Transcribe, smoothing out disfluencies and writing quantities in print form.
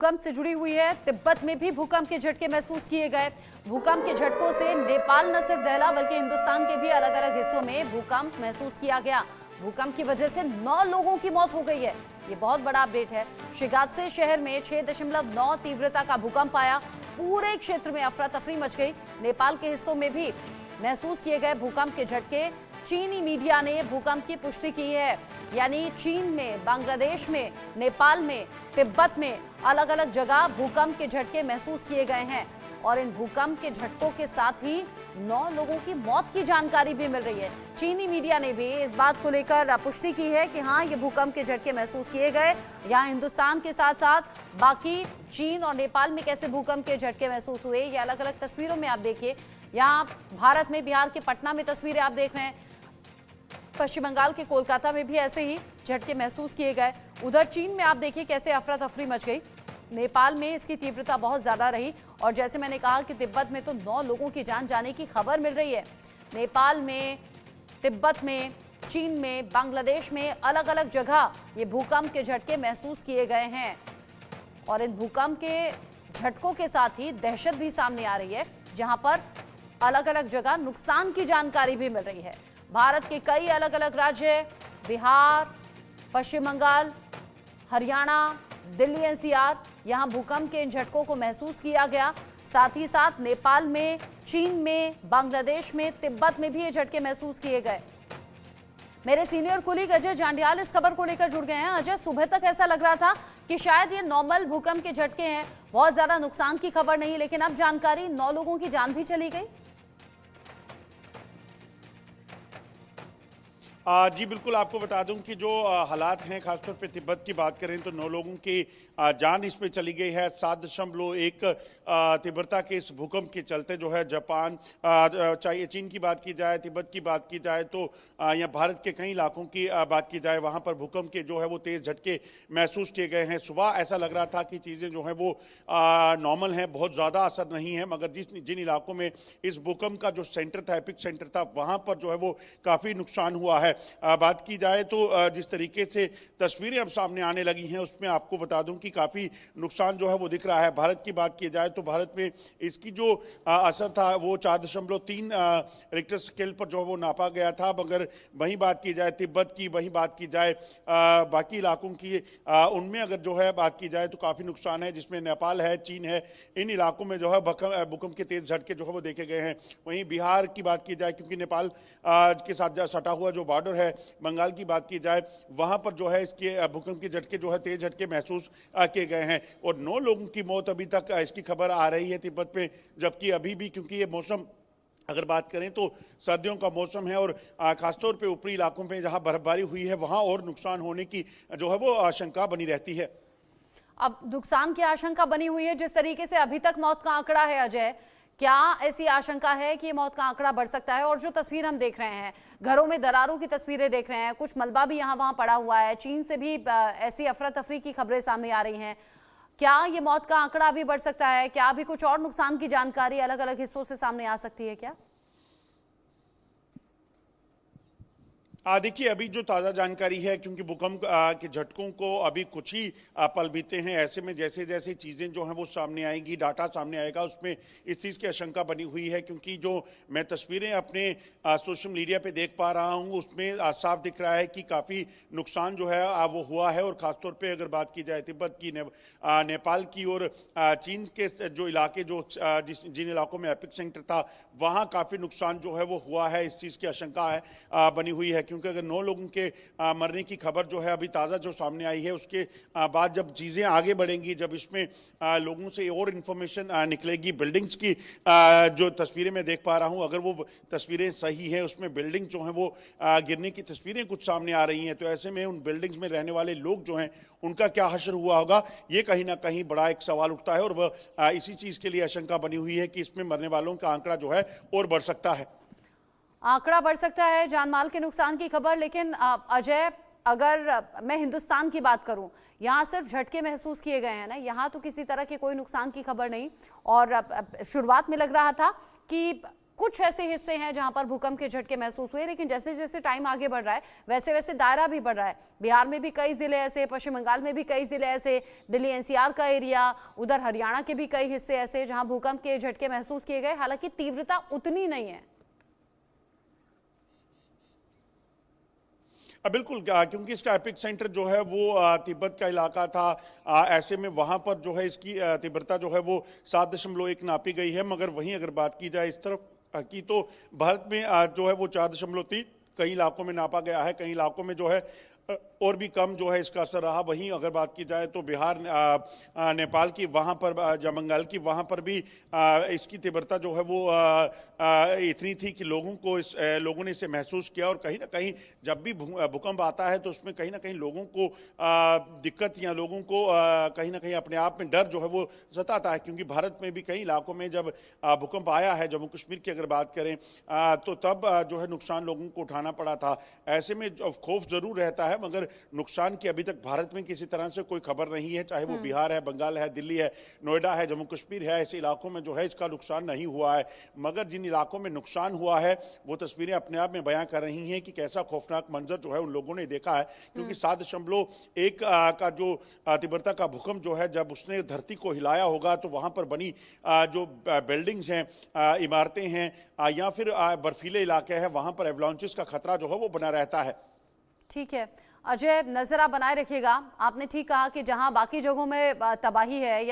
भूकंप से जुड़ी हुई है। तिब्बत में भी भूकंप के झटके महसूस किए गए। भूकंप के झटकों से नेपाल न सिर्फ दहला बल्कि हिंदुस्तान के भी अलग अलग हिस्सों में भूकंप महसूस किया गया। भूकंप की वजह से 9 लोगों की मौत हो गई है। ये बहुत बड़ा अपडेट है। शिगात्से शहर में 6.9 तीव्रता का भूकंप आया। पूरे क्षेत्र में अफरा तफरी मच गई। नेपाल के हिस्सों में भी महसूस किए गए भूकंप के झटके। चीनी मीडिया ने भूकंप की पुष्टि की है, यानी चीन में, बांग्लादेश में, नेपाल में, तिब्बत में अलग अलग जगह भूकंप के झटके महसूस किए गए हैं और इन भूकंप के झटकों के साथ ही 9 लोगों की मौत की जानकारी भी मिल रही है। चीनी मीडिया ने भी इस बात को लेकर पुष्टि की है कि हाँ, ये भूकंप के झटके महसूस किए गए। यहाँ हिंदुस्तान के साथ साथ बाकी चीन और नेपाल में कैसे भूकंप के झटके महसूस हुए, ये अलग अलग तस्वीरों में आप देखिए। यहाँ भारत में बिहार के पटना में तस्वीरें आप देख रहे हैं। पश्चिम बंगाल के कोलकाता में भी ऐसे ही झटके महसूस किए गए। उधर चीन में आप देखिए कैसे अफरा तफरी मच गई। नेपाल में इसकी तीव्रता बहुत ज्यादा रही और जैसे मैंने कहा कि तिब्बत में तो 9 लोगों की जान जाने की खबर मिल रही है। नेपाल में, तिब्बत में, चीन में, बांग्लादेश में अलग अलग जगह ये भूकंप के झटके महसूस किए गए हैं और इन भूकंप के झटकों के साथ ही दहशत भी सामने आ रही है, जहां पर अलग अलग जगह नुकसान की जानकारी भी मिल रही है। भारत के कई अलग अलग राज्य, बिहार, पश्चिम बंगाल, हरियाणा, दिल्ली एनसीआर, यहां भूकंप के इन झटकों को महसूस किया गया। साथ ही साथ नेपाल में, चीन में, बांग्लादेश में, तिब्बत में भी ये झटके महसूस किए गए। मेरे सीनियर कुलीग अजय जांडियाल इस खबर को लेकर जुड़ गए हैं। अजय, सुबह तक ऐसा लग रहा था कि शायद ये नॉर्मल भूकंप के झटके हैं, बहुत ज्यादा नुकसान की खबर नहीं, लेकिन अब जानकारी 9 लोगों की जान भी चली गई। जी बिल्कुल, आपको बता दूं कि जो हालात हैं, खासतौर पे तिब्बत की बात करें तो 9 लोगों की जान इसमें चली गई है। 7.1 तीव्रता के इस भूकंप के चलते जो है जापान, चाहे चीन की बात की जाए, तिब्बत की बात की जाए, तो या भारत के कई इलाकों की बात की जाए, वहाँ पर भूकंप के जो है वो तेज़ झटके महसूस किए गए हैं। सुबह ऐसा लग रहा था कि चीज़ें जो हैं वो नॉर्मल हैं, बहुत ज़्यादा असर नहीं है, मगर जिन इलाकों में इस भूकंप का जो सेंटर था, एपिक सेंटर था, वहाँ पर जो है वो काफ़ी नुकसान हुआ है। बात की जाए तो जिस तरीके से तस्वीरें अब सामने आने लगी हैं, उसमें आपको बता दूं कि काफ़ी नुकसान जो है वो दिख रहा है। भारत की बात की जाए तो भारत में इसकी जो असर था वो 4.3 रिक्टर स्केल पर जो है वो नापा गया था, मगर वहीं बात की जाए तिब्बत की, वहीं बात की जाए बाकी इलाकों की, उनमें अगर जो है बात की जाए तो काफ़ी नुकसान है, जिसमें नेपाल है, चीन है, इन इलाकों में जो है भूकंप के तेज झटके जो है वो देखे गए हैं। वहीं बिहार की बात की जाए, क्योंकि नेपाल के साथ सटा हुआ जो बॉर्डर है, बंगाल की बात की जाए, वहां पर जो है इसके भूकंप के झटके जो है तेज झटके महसूस किए गए हैं और 9 लोगों की मौत अभी तक इसकी खबर आ रही है तिब्बत में, जबकि अभी भी, क्योंकि ये मौसम अगर बात करें तो सर्दियों का मौसम है और खासतौर पे ऊपरी इलाकों में जहां बर्फबारी हुई है वहां और नुकसान होने की जो है वो आशंका बनी रहती है। अब नुकसान की आशंका बनी हुई है, जिस तरीके से अभी तक मौत का आंकड़ा है अजय, क्या ऐसी आशंका है कि मौत का आंकड़ा बढ़ सकता है? और जो तस्वीर हम देख रहे हैं, घरों में दरारों की तस्वीरें देख रहे हैं, कुछ मलबा भी यहाँ वहाँ पड़ा हुआ है, चीन से भी ऐसी अफरा तफरी की खबरें सामने आ रही हैं, क्या ये मौत का आंकड़ा अभी बढ़ सकता है? क्या अभी कुछ और नुकसान की जानकारी अलग अलग हिस्सों से सामने आ सकती है क्या? देखिए, अभी जो ताज़ा जानकारी है, क्योंकि भूकंप के झटकों को अभी कुछ ही पल बीते हैं, ऐसे में जैसे जैसे चीज़ें जो हैं वो सामने आएंगी, डाटा सामने आएगा, उसमें इस चीज़ की आशंका बनी हुई है, क्योंकि जो मैं तस्वीरें अपने सोशल मीडिया पे देख पा रहा हूँ उसमें साफ दिख रहा है कि काफ़ी नुकसान जो है वो हुआ है। और ख़ासतौर पर अगर बात की जाए तिब्बत की, नेपाल की और चीन के जो इलाके, जो जिन इलाकों में एपिक सेंटर था, वहाँ काफ़ी नुकसान जो है वो हुआ है। इस चीज़ की आशंका है बनी हुई है, क्योंकि अगर 9 लोगों के मरने की खबर जो है अभी ताज़ा जो सामने आई है, उसके बाद जब चीज़ें आगे बढ़ेंगी, जब इसमें लोगों से और इन्फॉर्मेशन निकलेगी, बिल्डिंग्स की जो तस्वीरें मैं देख पा रहा हूं, अगर वो तस्वीरें सही है, उसमें बिल्डिंग जो हैं वो गिरने की तस्वीरें कुछ सामने आ रही हैं, तो ऐसे में उन बिल्डिंग्स में रहने वाले लोग जो हैं उनका क्या हश्र हुआ होगा, ये कहीं ना कहीं बड़ा एक सवाल उठता है। और वह इसी चीज़ के लिए आशंका बनी हुई है कि इसमें मरने वालों का आंकड़ा जो है और बढ़ सकता है। आंकड़ा बढ़ सकता है, जान माल के नुकसान की खबर। लेकिन अजय, अगर मैं हिंदुस्तान की बात करूं, यहाँ सिर्फ झटके महसूस किए गए हैं ना, यहाँ तो किसी तरह के कोई नुकसान की खबर नहीं। और शुरुआत में लग रहा था कि कुछ ऐसे हिस्से हैं जहां पर भूकंप के झटके महसूस हुए, लेकिन जैसे जैसे टाइम आगे बढ़ रहा है वैसे वैसे दायरा भी बढ़ रहा है। बिहार में भी कई जिले ऐसे, पश्चिम बंगाल में भी कई जिले ऐसे, दिल्ली एनसीआर का एरिया, उधर हरियाणा के भी कई हिस्से ऐसे जहां भूकंप के झटके महसूस किए गए। हालांकि तीव्रता उतनी नहीं है। बिल्कुल, क्योंकि इसका एपिक सेंटर जो है वो तिब्बत का इलाका था। ऐसे में वहां पर जो है इसकी तीव्रता जो है वो 7.1 नापी गई है। मगर वहीं अगर बात की जाए इस तरफ की तो भारत में जो है वो 4.3 कई इलाकों में नापा गया है, कई इलाकों में जो है और भी कम जो है इसका असर रहा। वहीं अगर बात की जाए तो बिहार, नेपाल की, वहाँ पर बंगाल की, वहाँ पर भी इसकी तीव्रता जो है वो इतनी थी कि लोगों ने इसे महसूस किया। और कहीं ना कहीं जब भी भूकंप आता है तो उसमें कहीं ना कहीं लोगों को दिक्कत या लोगों को कहीं ना कहीं अपने आप में डर जो है वो सताता है। क्योंकि भारत में भी कई इलाकों में जब भूकंप आया है, जम्मू कश्मीर की अगर बात करें तो तब जो है नुकसान लोगों को उठाना पड़ा था। ऐसे में खौफ जरूर रहता है, मगर नुकसान की अभी तक भारत में किसी तरह से कोई खबर नहीं है। चाहे वो बिहार है, बंगाल है, दिल्ली है, नोएडा है, जम्मू कश्मीर है, ऐसे इलाकों में जो है इसका नुकसान नहीं हुआ है। मगर जिन इलाकों में नुकसान हुआ है वो तस्वीरें अपने आप में बयां कर रही हैं कि कैसा खौफनाक मंजर जो है उन लोगों ने देखा है। क्योंकि 7.1 का जो तीव्रता का भूकंप जो है जब उसने धरती को हिलाया होगा तो वहां पर बनी जो बिल्डिंग्स हैं, इमारतें हैं या फिर बर्फीले इलाके हैं, वहां पर एवलांचेस का खतरा जो है वो बना रहता है। ठीक है अजय, नजर आप बनाए रखिएगा। आपने ठीक कहा कि जहां बाकी जगहों में तबाही है या